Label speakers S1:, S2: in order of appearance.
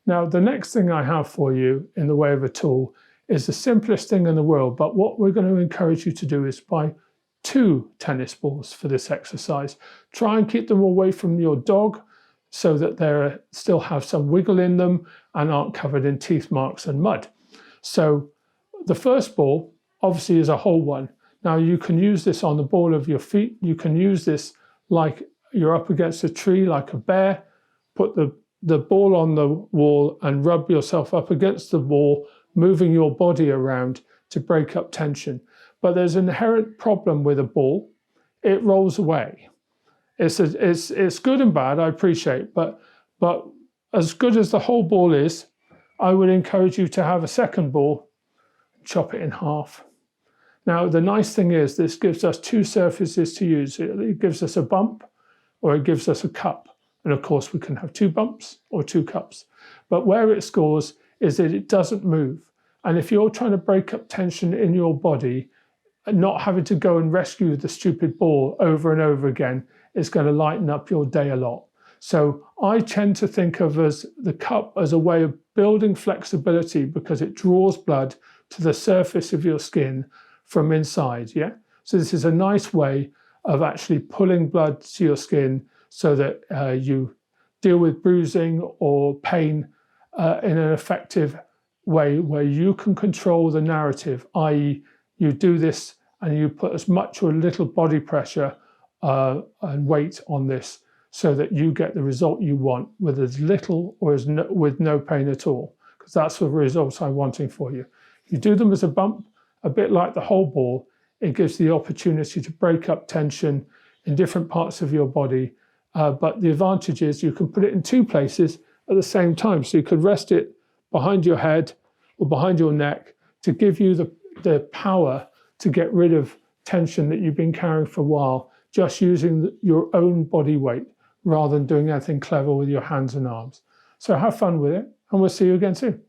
S1: Now, the next thing I have for you in the way of a tool is the simplest thing in the world, but what we're going to encourage you to do is buy 2 tennis balls for this exercise. Try and keep them away from your dog so that they still have some wiggle in them and aren't covered in teeth marks and mud. So the first ball obviously is a whole one. Now you can use this on the ball of your feet. You can use this like you're up against a tree like a bear. Put the ball on the wall and rub yourself up against the wall, moving your body around to break up tension. But there's an inherent problem with a ball. It rolls away. It's good and bad, I appreciate, but as good as the whole ball is, I would encourage you to have a second ball, chop it in half. Now, the nice thing is this gives us 2 surfaces to use. It gives us a bump or it gives us a cup. And of course, we can have 2 bumps or 2 cups. But where it scores is that it doesn't move. And if you're trying to break up tension in your body, not having to go and rescue the stupid ball over and over again is going to lighten up your day a lot. So I tend to think of as the cup as a way of building flexibility because it draws blood to the surface of your skin from inside, yeah? So this is a nice way of actually pulling blood to your skin so that you deal with bruising or pain in an effective way where you can control the narrative, i.e. you do this and you put as much or little body pressure and weight on this so that you get the result you want with as little or with no pain at all, because that's the results I'm wanting for you. If you do them as a bump, a bit like the whole ball, it gives the opportunity to break up tension in different parts of your body. But the advantage is you can put it in 2 places at the same time. So you could rest it behind your head or behind your neck to give you the power to get rid of tension that you've been carrying for a while, just using your own body weight rather than doing anything clever with your hands and arms. So have fun with it, and we'll see you again soon.